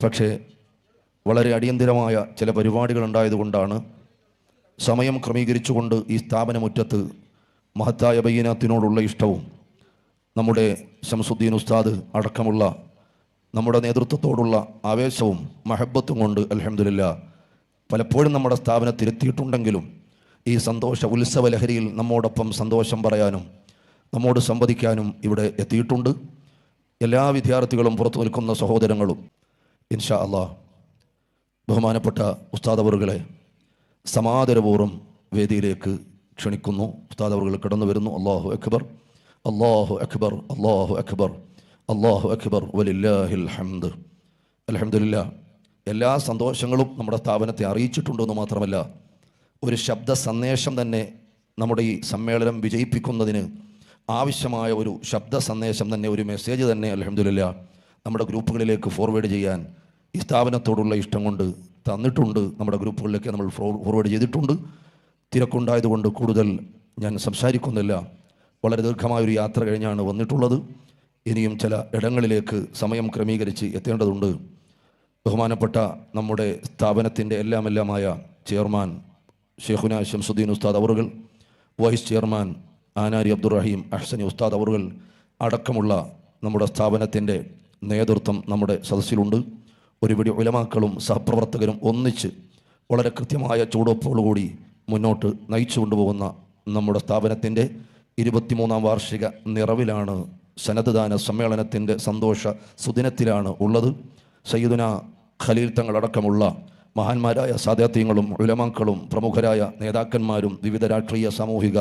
പക്ഷേ വളരെ അടിയന്തിരമായ ചില പരിപാടികളുണ്ടായതുകൊണ്ടാണ് സമയം ക്രമീകരിച്ചുകൊണ്ട് ഈ സ്ഥാപനമുറ്റത്ത് മഹത്തായ ബയ്യനാത്തിനോടുള്ള ഇഷ്ടവും നമ്മുടെ ശംസുദ്ദീൻ ഉസ്താദ് അടക്കമുള്ള നമ്മുടെ നേതൃത്വത്തോടുള്ള ആവേശവും മഹബത്തും കൊണ്ട് അൽഹംദുലില്ലാ പലപ്പോഴും നമ്മുടെ സ്ഥാപനത്തിലെത്തിയിട്ടുണ്ടെങ്കിലും ഈ സന്തോഷ ഉത്സവ ലഹരിയിൽ നമ്മോടൊപ്പം സന്തോഷം പറയാനും നമ്മോട് സംവദിക്കാനും ഇവിടെ എത്തിയിട്ടുണ്ട്. എല്ലാ വിദ്യാർത്ഥികളും പുറത്തു നിൽക്കുന്ന സഹോദരങ്ങളും ഇൻഷാ അല്ലാഹ് ബഹുമാനപ്പെട്ട ഉസ്താദ് അവറുകളെ സമാദരപൂർവ്വം വേദിയിലേക്ക് ക്ഷണിക്കുന്നു. ഉസ്താദ് അവറുകൾ കടന്നു വരുന്നു. അല്ലാഹു അക്ബർ, അല്ലാഹു അക്ബർ, അല്ലാഹു അക്ബർ, അല്ലാഹു അക്ബർ, വലില്ലാഹിൽ ഹംദ്. അൽഹംദുലില്ലാ എല്ലാ സന്തോഷങ്ങളും നമ്മുടെ സ്ഥാപനത്തെ അറിയിച്ചിട്ടുണ്ടെന്ന് മാത്രമല്ല, ഒരു ശബ്ദ സന്ദേശം തന്നെ നമ്മുടെ ഈ സമ്മേളനം വിജയിപ്പിക്കുന്നതിന് ആവശ്യമായ ഒരു ശബ്ദ സന്ദേശം തന്നെ, ഒരു മെസ്സേജ് തന്നെ അൽഹംദുലില്ലാ നമ്മുടെ ഗ്രൂപ്പുകളിലേക്ക് ഫോർവേഡ് ചെയ്യാൻ ഈ സ്ഥാപനത്തോടുള്ള ഇഷ്ടം കൊണ്ട് തന്നിട്ടുണ്ട്. നമ്മുടെ ഗ്രൂപ്പുകളിലേക്ക് നമ്മൾ ഫോർവേഡ് ചെയ്തിട്ടുണ്ട്. തിരക്കുണ്ടായതുകൊണ്ട് കൂടുതൽ ഞാൻ സംസാരിക്കുന്നില്ല. വളരെ ദീർഘമായൊരു യാത്ര കഴിഞ്ഞാണ് വന്നിട്ടുള്ളത്. ഇനിയും ചില ഇടങ്ങളിലേക്ക് സമയം ക്രമീകരിച്ച് എത്തേണ്ടതുണ്ട്. ബഹുമാനപ്പെട്ട നമ്മുടെ സ്ഥാപനത്തിൻ്റെ എല്ലാമായ ചെയർമാൻ ഷെയ്ഖുന ശംസുദ്ദീൻ ഉസ്താദ് അവറുകൾ, വൈസ് ചെയർമാൻ ആനാരി അബ്ദുറഹീം അഹ്സനി ഉസ്താദ് അവറുകൾ അടക്കമുള്ള നമ്മുടെ സ്ഥാപനത്തിൻ്റെ നേതൃത്വം നമ്മുടെ സദസ്സിലുണ്ട്. ഒരുപിടി ഉലമാക്കളും സഹപ്രവർത്തകരും ഒന്നിച്ച് വളരെ കൃത്യമായ ചൂടൊപ്പോടുകൂടി മുന്നോട്ട് നയിച്ചു കൊണ്ടുപോകുന്ന നമ്മുടെ സ്ഥാപനത്തിൻ്റെ 23-ാം വാർഷിക നിറവിലാണ്, സനദ് ദാന സമ്മേളനത്തിൻ്റെ സന്തോഷ സുദിനത്തിലാണ് ഉള്ളത്. സയ്യിദുന ഖലീൽ തങ്ങളടക്കമുള്ള മഹാന്മാരായ സാദാത്യങ്ങളും ഉലമാക്കളും പ്രമുഖരായ നേതാക്കന്മാരും വിവിധ രാഷ്ട്രീയ, സാമൂഹിക,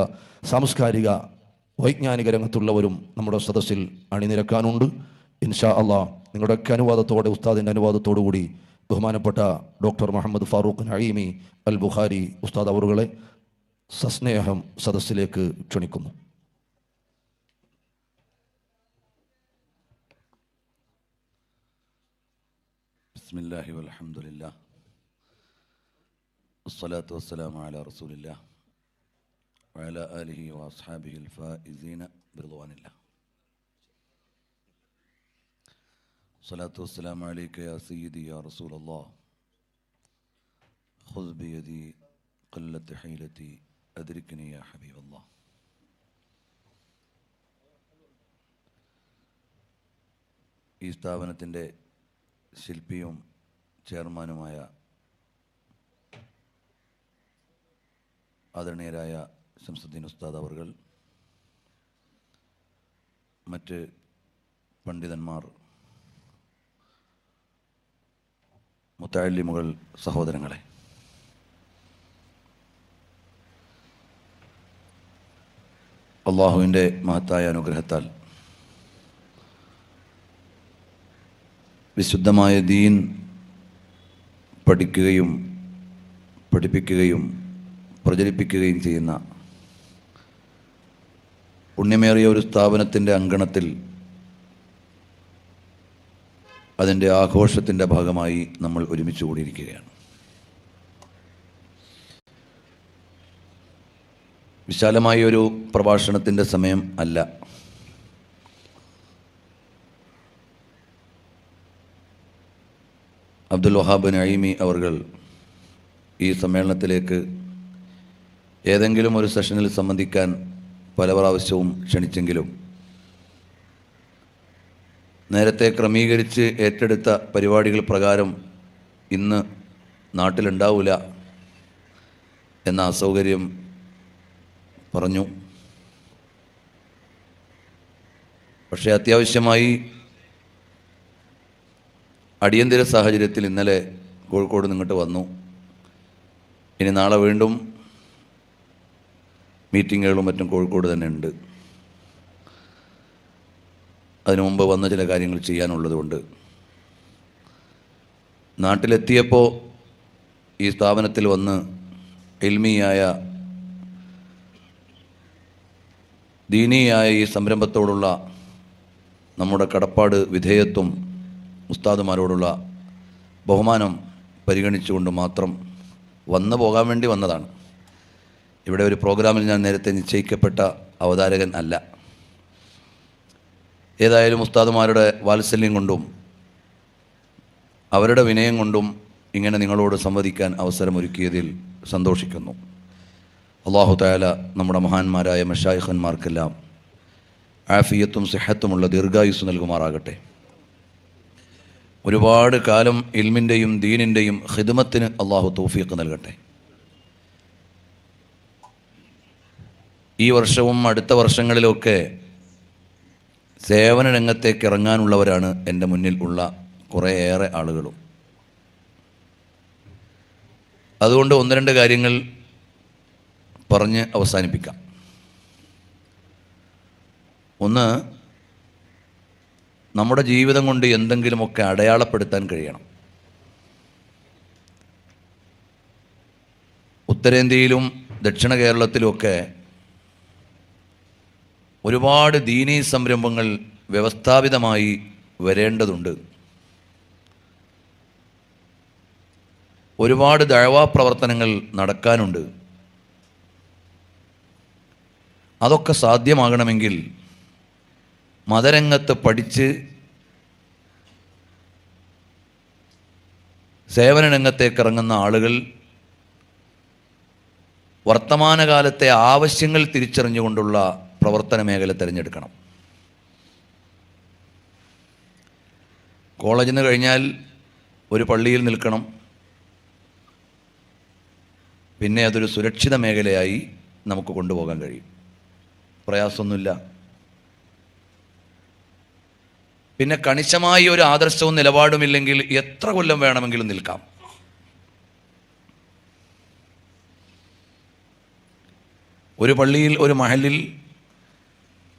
സാംസ്കാരിക, വൈജ്ഞാനിക രംഗത്തുള്ളവരും നമ്മുടെ സദസ്സിൽ അണിനിരക്കാനുണ്ട്. ഇൻഷാ അള്ളാഹ് നിങ്ങളുടെയൊക്കെ അനുവാദത്തോടെ, ഉസ്താദിൻ്റെ അനുവാദത്തോടു കൂടി ബഹുമാനപ്പെട്ട ഡോക്ടർ മുഹമ്മദ് ഫാറൂഖ് നഈമി അൽ ബുഖാരി ഉസ്താദ് അവറുകളെ സസ്നേഹം സദസ്സിലേക്ക് ക്ഷണിക്കുന്നു. ബിസ്മില്ലാഹി വൽഹംദുലില്ലാഹ് വസ്സലാത്തു വസ്സലാമു അലാ റസൂലില്ലാഹ് വഅലാ ആലിഹി വഅസ്ഹാബിഹിൽ ഫായിസീന ബിറിദ്വാനില്ലാഹ്. സ്വലാത്തു വസ്സലാമു അലൈക യാ സയ്യിദി യാ റസൂലല്ലാഹ് ഖുദ് ബിയദി ഖല്ലത്ത് ഹീലതി അദ്രിക്നി യാ ഹബീബല്ലാഹ്. ഈ സ്ഥാപനത്തിൻ്റെ ശില്പിയും ചെയർമാനുമായ ആദരണീയരായ ശംസുദ്ദീൻ ഉസ്താദ് അവർകൾ, മറ്റ് പണ്ഡിതന്മാർ, മുത്തഅല്ലിമുകൾ, സഹോദരങ്ങളെ, അള്ളാഹുവിൻ്റെ മഹത്തായ അനുഗ്രഹത്താൽ വിശുദ്ധമായ ദീൻ പഠിക്കുകയും പഠിപ്പിക്കുകയും പ്രചരിപ്പിക്കുകയും ചെയ്യുന്ന പുണ്യമേറിയ ഒരു സ്ഥാപനത്തിൻ്റെ അങ്കണത്തിൽ അതിൻ്റെ ആഘോഷത്തിൻ്റെ ഭാഗമായി നമ്മൾ ഒരുമിച്ച് കൂടിയിരിക്കുകയാണ്. വിശാലമായ ഒരു പ്രഭാഷണത്തിൻ്റെ സമയം അല്ല. അബ്ദുൽ വഹാബ് നഈമി അവർകൾ ഈ സമ്മേളനത്തിലേക്ക് ഏതെങ്കിലും ഒരു സെഷനിൽ സംബന്ധിക്കാൻ പല പ്രാവശ്യവും ക്ഷണിച്ചെങ്കിലും നേരത്തെ ക്രമീകരിച്ച് ഏറ്റെടുത്ത പരിപാടികൾ പ്രകാരം ഇന്ന് നാട്ടിലുണ്ടാവില്ല എന്ന അസൗകര്യം പറഞ്ഞു. പക്ഷേ അത്യാവശ്യമായി അടിയന്തര സാഹചര്യത്തിൽ ഇന്നലെ കോഴിക്കോട് നിന്നിട്ട് വന്നു. ഇനി നാളെ വീണ്ടും മീറ്റിങ്ങുകളും മറ്റും കോഴിക്കോട് തന്നെ ഉണ്ട്. അതിനു മുമ്പ് വന്ന ചില കാര്യങ്ങൾ ചെയ്യാനുള്ളതുകൊണ്ട് നാട്ടിലെത്തിയപ്പോൾ ഈ സ്ഥാപനത്തിൽ വന്ന് ഇൽമിയായ, ദീനീയായ ഈ സംരംഭത്തോടുള്ള നമ്മുടെ കടപ്പാട്, വിധേയത്വം, ഉസ്താദുമാരോടുള്ള ബഹുമാനം പരിഗണിച്ചുകൊണ്ട് മാത്രം വന്നു പോകാൻ വേണ്ടി വന്നതാണ്. ഇവിടെ ഒരു പ്രോഗ്രാമിൽ ഞാൻ നേരത്തെ നിശ്ചയിക്കപ്പെട്ട അവതാരകൻ അല്ല. ഏതായാലും ഉസ്താദുമാരുടെ വാത്സല്യം കൊണ്ടും അവരുടെ വിനയം കൊണ്ടും ഇങ്ങനെ നിങ്ങളോട് സംവദിക്കാൻ അവസരമൊരുക്കിയതിൽ സന്തോഷിക്കുന്നു. അല്ലാഹു തആല നമ്മുടെ മഹാന്മാരായ മശായിഖന്മാർക്കെല്ലാം ആഫിയത്തും സിഹത്തുമുള്ള ദീർഘായുസ് നൽകുമാറാകട്ടെ. ഒരുപാട് കാലം ഇൽമിൻ്റെയും ദീനിൻ്റെയും ഖിദ്മത്തിന് അല്ലാഹു തൗഫീഖ് നൽകട്ടെ. ഈ വർഷവും അടുത്ത വർഷങ്ങളിലൊക്കെ സേവന രംഗത്തേക്ക് ഇറങ്ങാനുള്ളവരാണ് എൻ്റെ മുന്നിൽ ഉള്ള കുറേയേറെ ആളുകളും. അതുകൊണ്ട് ഒന്ന് രണ്ട് കാര്യങ്ങൾ പറഞ്ഞ് അവസാനിപ്പിക്കാം. ഒന്ന്, നമ്മുടെ ജീവിതം കൊണ്ട് എന്തെങ്കിലുമൊക്കെ അടയാളപ്പെടുത്താൻ കഴിയണം. ഉത്തരേന്ത്യയിലും ദക്ഷിണ കേരളത്തിലുമൊക്കെ ഒരുപാട് ദീനീ സംരംഭങ്ങൾ വ്യവസ്ഥാപിതമായി വരേണ്ടതുണ്ട്. ഒരുപാട് ദഅവാ പ്രവർത്തനങ്ങൾ നടക്കാനുണ്ട്. അതൊക്കെ സാധ്യമാകണമെങ്കിൽ മതരംഗത്ത് പഠിച്ച് സേവന രംഗത്തേക്ക് ഇറങ്ങുന്ന ആളുകൾ വർത്തമാനകാലത്തെ ആവശ്യങ്ങൾ തിരിച്ചറിഞ്ഞുകൊണ്ടുള്ള പ്രവർത്തന മേഖല തിരഞ്ഞെടുക്കണം. കോളേജിൽ നിന്ന് കഴിഞ്ഞാൽ ഒരു പള്ളിയിൽ നിൽക്കണം. പിന്നെ അതൊരു സുരക്ഷിത മേഖലയായി നമുക്ക് കൊണ്ടുപോകാൻ കഴിയും. പ്രയാസമൊന്നുമില്ല. പിന്നെ കണിശമായി ഒരു ആദർശവും നിലപാടുമില്ലെങ്കിൽ എത്ര കൊല്ലം വേണമെങ്കിലും നിൽക്കാം. ഒരു പള്ളിയിൽ, ഒരു മഹലിൽ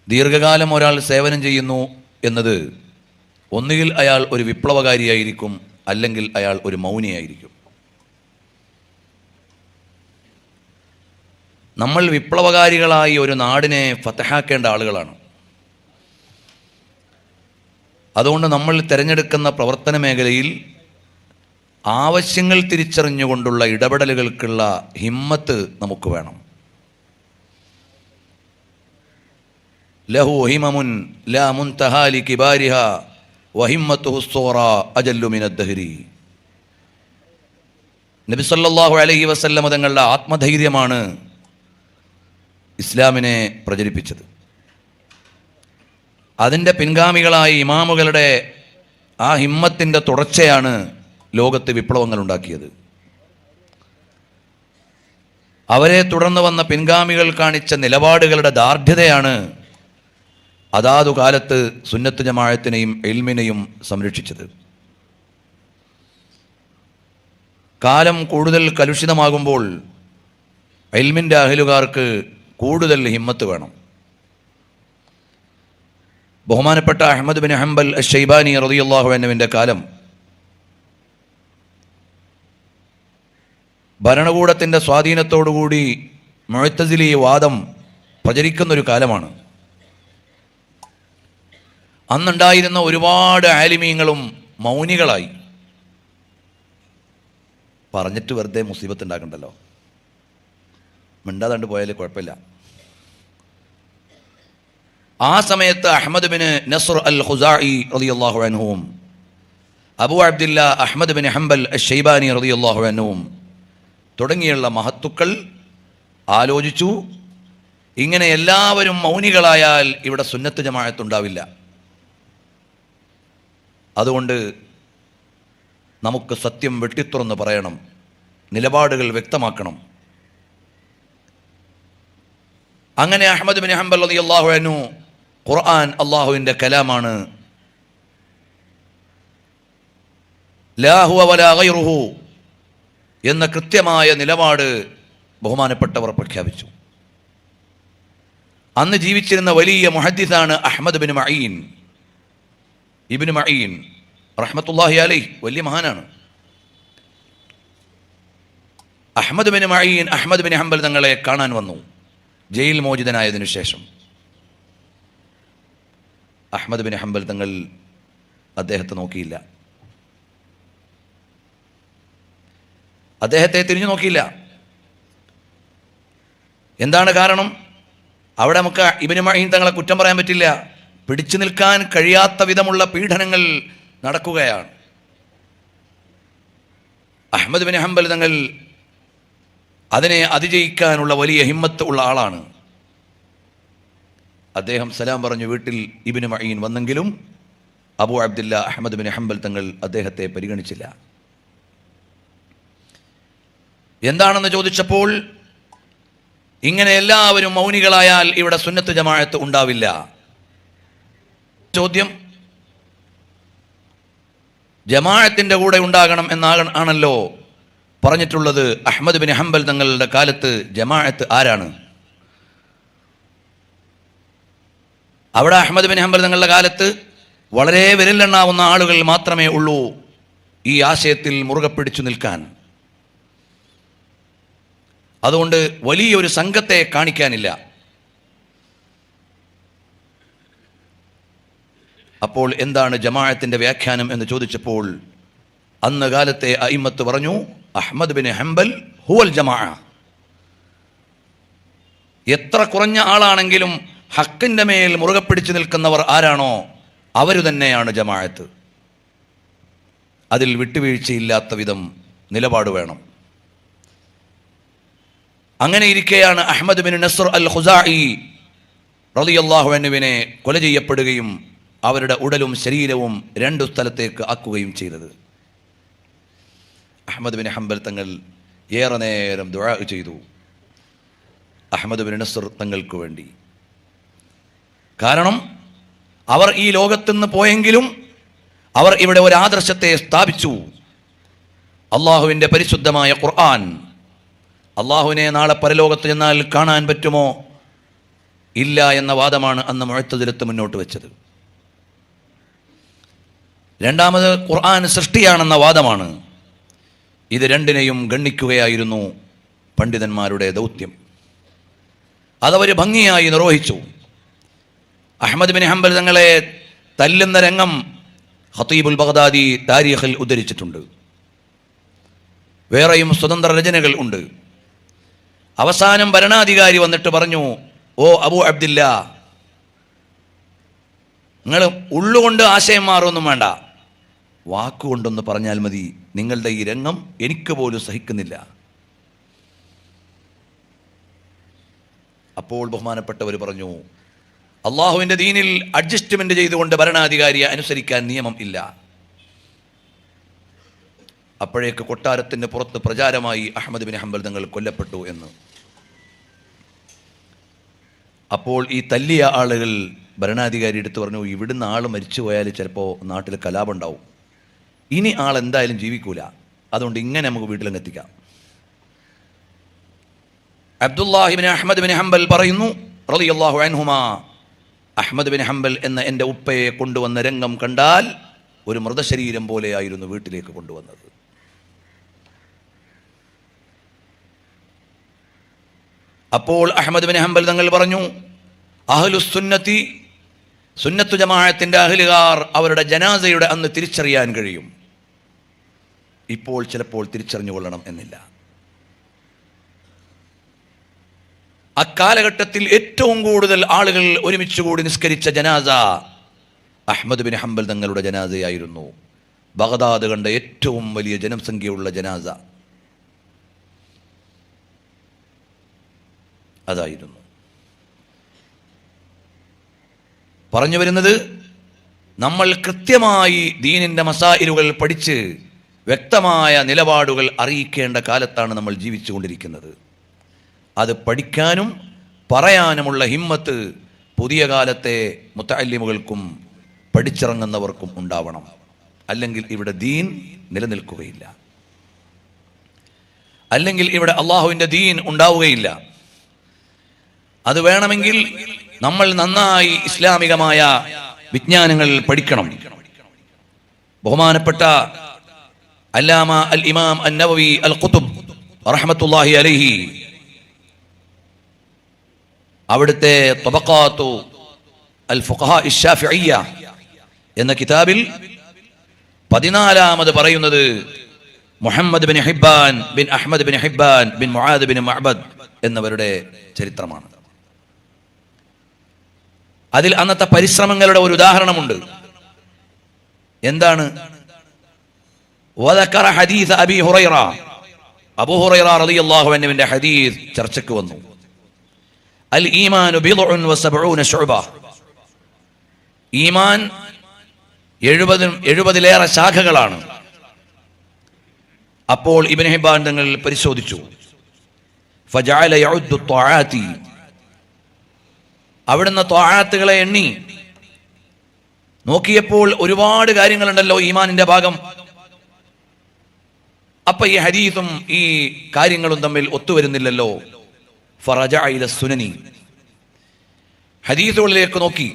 ദീർഘകാലം ഒരാൾ സേവനം ചെയ്യുന്നു എന്നത് ഒന്നുകിൽ അയാൾ ഒരു വിപ്ലവകാരിയായിരിക്കും, അല്ലെങ്കിൽ അയാൾ ഒരു മൗനിയായിരിക്കും. നമ്മൾ വിപ്ലവകാരികളായി ഒരു നാടിനെ ഫതഹാക്കേണ്ട ആളുകളാണ്. അതുകൊണ്ട് നമ്മൾ തിരഞ്ഞെടുക്കുന്ന പ്രവർത്തന മേഖലയിൽ ആവശ്യങ്ങൾ തിരിച്ചറിഞ്ഞുകൊണ്ടുള്ള ഇടപെടലുകൾക്കുള്ള ഹിമ്മത്ത് നമുക്ക് വേണം. ലഹു ഹിമമുൻ ലാ മുൻതഹാ ലികിബാരിഹാ വഹിമ്മത്തുഹു സ്സൂറാ അജല്ലു മിനദ്ദഹരി. നബി സല്ലല്ലാഹു അലൈഹി വസല്ലം തങ്ങളുടെ ആത്മധൈര്യമാണ് ഇസ്ലാമിനെ പ്രചരിപ്പിച്ചത്. അതിൻ്റെ പിൻഗാമികളായ ഇമാമുകളുടെ ആ ഹിമ്മത്തിൻ്റെ തുടർച്ചയാണ് ലോകത്ത് വിപ്ലവങ്ങൾ ഉണ്ടാക്കിയത്. അവരെ തുടർന്ന് വന്ന പിൻഗാമികൾ കാണിച്ച നിലപാടുകളുടെ ദാർഢ്യതയാണ് അതാതു കാലത്ത് സുന്നത്ത് ജമാഅത്തിനെയും ഇൽമിനെയും സംരക്ഷിച്ചത്. കാലം കൂടുതൽ കലുഷിതമാകുമ്പോൾ ഇൽമിൻ്റെ അഹലുകാർക്ക് കൂടുതൽ ഹിമ്മത്ത് വേണം. ബഹുമാനപ്പെട്ട അഹ്മദ് ബിൻ ഹംബൽ അശ്ശൈബാനി റളിയല്ലാഹു അൻഹുവിൻ്റെ കാലം ഭരണകൂടത്തിൻ്റെ സ്വാധീനത്തോടുകൂടി മുഅ്തസിലി വാദം പ്രചരിക്കുന്നൊരു കാലമാണ്. അന്നുണ്ടായിരുന്ന ഒരുപാട് ആലിമീങ്ങളും മൗനികളായി. പറഞ്ഞിട്ട് വെറുതെ മുസീബത്ത് ഉണ്ടാക്കണ്ടല്ലോ, മിണ്ടാതാണ്ട് പോയാൽ കുഴപ്പമില്ല. ആ സമയത്ത് അഹ്മദ് ബിൻ നസ്ർ അൽ ഖുസാഇ റളിയല്ലാഹു അൻഹുവും Abu Abdillah Ahmad bin Hanbal Ashshaybani റളിയല്ലാഹു അൻഹുവും തുടങ്ങിയുള്ള മഹത്തുക്കൾ ആലോചിച്ചു, ഇങ്ങനെ എല്ലാവരും മൗനികളായാൽ ഇവിടെ സുന്നത്ത് ജമാഅത്ത് ഉണ്ടാവില്ല. അതുകൊണ്ട് നമുക്ക് സത്യം വെട്ടിത്തുറന്ന് പറയണം, നിലപാടുകൾ വ്യക്തമാക്കണം. അങ്ങനെ അഹ്മദ് ബിൻ ഹംബൽ റളിയല്ലാഹു അൻഹു ഖുർആൻ അല്ലാഹുവിൻ്റെ കലാമാണ്, ലാ ഹുവ വലാ ഗൈറുഹു എന്ന കൃത്യമായ നിലപാട് ബഹുമാനപ്പെട്ടവർ പ്രഖ്യാപിച്ചു. അന്ന് ജീവിച്ചിരുന്ന വലിയ മുഹദ്ദിസാണ് Ahmad bin Main Ibn Main റഹ്മത്തുള്ളാഹി അലൈഹി. വലിയ മഹാനാണ്. Ahmad bin Main Ahmad bin Hanbal തങ്ങളെ കാണാൻ വന്നു ജയിൽ മോചിതനായതിനു ശേഷം. അഹ്മദ് ബിൻ ഹംബൽ തങ്ങൾ അദ്ദേഹത്തെ നോക്കിയില്ല, അദ്ദേഹത്തെ തിരിഞ്ഞു നോക്കിയില്ല. എന്താണ് കാരണം? അവിടെ നമുക്ക് ഇബ്നു മഈൻ തങ്ങളെ കുറ്റം പറയാൻ പറ്റില്ല. പിടിച്ചു നിൽക്കാൻ കഴിയാത്ത വിധമുള്ള പീഡനങ്ങൾ നടക്കുകയാണ്. അഹ്മദ് ബിൻ ഹംബൽ തങ്ങൾ അതിനെ അതിജയിക്കാനുള്ള വലിയ ഹിമ്മത്ത് ഉള്ള ആളാണ്. അദ്ദേഹം സലാം പറഞ്ഞു വീട്ടിൽ ഇബ്നു മഈൻ വന്നെങ്കിലും Abu Abdillah Ahmad bin Hanbal തങ്ങൾ അദ്ദേഹത്തെ പരിഗണിച്ചില്ല. എന്താണെന്ന് ചോദിച്ചപ്പോൾ ഇങ്ങനെ എല്ലാവരും മൗനികളായാൽ ഇവിടെ സുന്നത്ത് ജമാഅത്ത് ഉണ്ടാവില്ല. ചോദ്യം, ജമാഅത്തിന്റെ കൂടെ ഉണ്ടാകണം എന്നാണല്ലോ പറഞ്ഞിട്ടുള്ളത്. അഹ്മദ് ബിൻ ഹംബൽ തങ്ങളുടെ കാലത്ത് ജമാഅത്ത് ആരാണ്? അവിടെ അഹ്മദ് ബിൻ ഹംബൽ തങ്ങളുടെ കാലത്ത് വളരെ വിരലെണ്ണാവുന്ന ആളുകൾ മാത്രമേ ഉള്ളൂ ഈ ആശയത്തിൽ മുറുകെ പിടിച്ചു നിൽക്കാൻ. അതുകൊണ്ട് വലിയൊരു സംഘത്തെ കാണിക്കാനില്ല. അപ്പോൾ എന്താണ് ജമാഅത്തിന്റെ വ്യാഖ്യാനം എന്ന് ചോദിച്ചപ്പോൾ അന്ന് കാലത്തെ അയിമ്മത്ത് പറഞ്ഞു, അഹ്മദ് ബിൻ ഹംബൽ ഹുവൽ ജമാഅ. എത്ര കുറഞ്ഞ ആളാണെങ്കിലും ഹക്കിന്റെ മേൽ മുറുകെ പിടിച്ചു നിൽക്കുന്നവർ ആരാണോ അവർ തന്നെയാണ് ജമാഅത്ത്. അതിൽ വിട്ടുവീഴ്ചയില്ലാത്ത വിധം നിലപാട് വേണം. അങ്ങനെ ഇരിക്കെയാണ് അഹ്മദ് ബിൻ നസ്ർ അൽ ഖുസാഇ റളിയല്ലാഹു അൻഹുവിനെ കൊല ചെയ്യപ്പെടുകയും അവരുടെ ഉടലും ശരീരവും രണ്ടു സ്ഥലത്തേക്ക് ആക്കുകയും ചെയ്തത്. അഹ്മദ് ബിൻ ഹംബൽ തങ്ങൾ ഏറെ നേരം ദുആ ചെയ്തു അഹ്മദ് ബിൻ നസ്ർ തങ്ങൾക്ക് വേണ്ടി. കാരണം അവർ ഈ ലോകത്തുനിന്ന് പോയെങ്കിലും അവർ ഇവിടെ ഒരു ആദർശത്തെ സ്ഥാപിച്ചു. അള്ളാഹുവിൻ്റെ പരിശുദ്ധമായ ഖുർആൻ. അള്ളാഹുവിനെ നാളെ പരലോകത്ത് ചെന്നാൽ കാണാൻ പറ്റുമോ? ഇല്ല എന്ന വാദമാണ് അന്ന് മുഅ്തസിലത്ത് മുന്നോട്ട് വെച്ചത്. രണ്ടാമത് ഖുർആൻ സൃഷ്ടിയാണെന്ന വാദമാണ്. ഇത് രണ്ടിനെയും ഗണ്ണിക്കുകയായിരുന്നു പണ്ഡിതന്മാരുടെ ദൗത്യം. അതവർ ഭംഗിയായി നിർവഹിച്ചു. അഹ്മദ് ബിൻ ഹംബൽ തങ്ങളെ തല്ലുന്ന രംഗം ഖതീബുൽ ബഗ്ദാദി താരീഖിൽ ഉദ്ധരിച്ചിട്ടുണ്ട്. വേറെയും സ്വതന്ത്ര രചനകൾ ഉണ്ട്. അവസാനം ഭരണാധികാരി വന്നിട്ട് പറഞ്ഞു, ഓ അബൂ അബ്ദില്ല, നിങ്ങൾ ഉള്ളുകൊണ്ട് ആശയം മാറൊന്നും വേണ്ട, വാക്കുകൊണ്ടൊന്ന് പറഞ്ഞാൽ മതി. നിങ്ങളുടെ ഈ രംഗം എനിക്ക് പോലും സഹിക്കുന്നില്ല. അപ്പോൾ ബഹുമാനപ്പെട്ടവർ പറഞ്ഞു, അള്ളാഹുവിൻ്റെ ദീനിൽ അഡ്ജസ്റ്റ്മെന്റ് ചെയ്തുകൊണ്ട് ഭരണാധികാരിയെ അനുസരിക്കാൻ നിയമം ഇല്ല. അപ്പോഴേക്ക് കൊട്ടാരത്തിന് പുറത്ത് പ്രചാരമായി അഹ്മദ് ബിൻ ഹംബൽ തങ്ങൾ കൊല്ലപ്പെട്ടു എന്ന്. അപ്പോൾ ഈ തല്ലിയ ആളുകൾ ഭരണാധികാരി എടുത്തു പറഞ്ഞു, ഇവിടുന്ന് ആൾ മരിച്ചു പോയാൽ ചിലപ്പോൾ നാട്ടിൽ കലാപം ഉണ്ടാവും, ഇനി ആൾ എന്തായാലും ജീവിക്കൂല, അതുകൊണ്ട് ഇങ്ങനെ നമുക്ക് വീട്ടിലങ്ങ് എത്തിക്കാം. അബ്ദുല്ലാഹിബിൻ അഹ്മദ് ബിൻ ഹംബൽ പറയുന്നു റളിയല്ലാഹു അൻഹുമാ, അഹ്മദ് ബിൻ ഹംബൽ എന്ന എൻ്റെ ഉപ്പയെ കൊണ്ടുവന്ന രംഗം കണ്ടാൽ ഒരു മൃതശരീരം പോലെയായിരുന്നു വീട്ടിലേക്ക് കൊണ്ടുവന്നത്. അപ്പോൾ അഹ്മദ് ബിൻ ഹംബൽ തങ്ങൾ പറഞ്ഞു, അഹ്ലുസുന്നത്തി, സുന്നത്തു ജമാഅത്തിന്റെ അഹ്ലുകാർ അവരുടെ ജനാസയുടെ അന്ന് തിരിച്ചറിയാൻ കഴിയും. ഇപ്പോൾ ചിലപ്പോൾ തിരിച്ചറിഞ്ഞുകൊള്ളണം എന്നില്ല. അക്കാലഘട്ടത്തിൽ ഏറ്റവും കൂടുതൽ ആളുകൾ ഒരുമിച്ച് കൂടി നിസ്കരിച്ച ജനാസ അഹ്മദ് ബിൻ ഹംബൽ തങ്ങളുടെ ജനാസയായിരുന്നു. ബഗ്ദാദ് കണ്ട ഏറ്റവും വലിയ ജനസംഖ്യയുള്ള ജനാസ അതായിരുന്നു. പറഞ്ഞു വരുന്നത്, നമ്മൾ കൃത്യമായി ദീനിൻ്റെ മസായിലുകൾ പഠിച്ച് വ്യക്തമായ നിലപാടുകൾ അറിയിക്കേണ്ട കാലത്താണ് നമ്മൾ ജീവിച്ചുകൊണ്ടിരിക്കുന്നത്. അത് പഠിക്കാനും പറയാനുമുള്ള ഹിമ്മത്ത് പുതിയ കാലത്തെ മുത്തഅല്ലിമുകൾക്കും പഠിച്ചിറങ്ങുന്നവർക്കും ഉണ്ടാവണം. അല്ലെങ്കിൽ ഇവിടെ ദീൻ നിലനിൽക്കുകയില്ല, അല്ലെങ്കിൽ ഇവിടെ അള്ളാഹുവിൻ്റെ ദീൻ ഉണ്ടാവുകയില്ല. അത് വേണമെങ്കിൽ നമ്മൾ നന്നായി ഇസ്ലാമികമായ വിജ്ഞാനങ്ങൾ പഠിക്കണം. ബഹുമാനപ്പെട്ട അല്ലാമ അൽ ഇമാം അൻ-നവവി അൽ ഖുതുബ് റഹ്മത്തുള്ളാഹി അലൈഹി അവിടുത്തെ തബഖാത്തു അൽ ഫുഖഹാ അശ്ശാഫിഇയ്യ എന്ന കിതാബിൽ 14 പറയുന്നത് Muhammad bin Hibban bin Ahmad bin Hibban bin Muadh bin Mabad എന്നവരുടെ ചരിത്രമാണ്. അതിൽ അന്നത്തെ പരിശ്രമങ്ങളുടെ ഒരു ഉദാഹരണമുണ്ട്. എന്താണ്? വദകറ ഹദീസ് അബീ ഹുറൈറ, അബൂ ഹുറൈറ റളിയല്ലാഹു അൻഹുവിന്റെ ഹദീസ് ചർച്ചയ്ക്ക് വന്നു. അൽ ഈമാനു ബിദ്ഉൻ വസബ്ഊന ശുഅബ, ഈമാൻ 70-ലേറെ ശാഖകളാണ്. അപ്പോൾ ഇബ്നു ഹിബ്ബാൻ തങ്ങൾ പരിശോധിച്ചു. ഫജഅല യഉദ്ദു ത്വആത്തി, അവിടുന്ന് ത്വആത്തുകളെ എണ്ണി നോക്കിയപ്പോൾ ഒരുപാട് കാര്യങ്ങളുണ്ടല്ലോ ഈമാനിന്റെ ഭാഗം. അപ്പൊ ഈ ഹദീസും ഈ കാര്യങ്ങളും തമ്മിൽ ഒത്തുവരുന്നില്ലല്ലോ. ഫറജഅ ഇല സുനനി, ഹദീസുകളിലേക്ക് നോക്കി.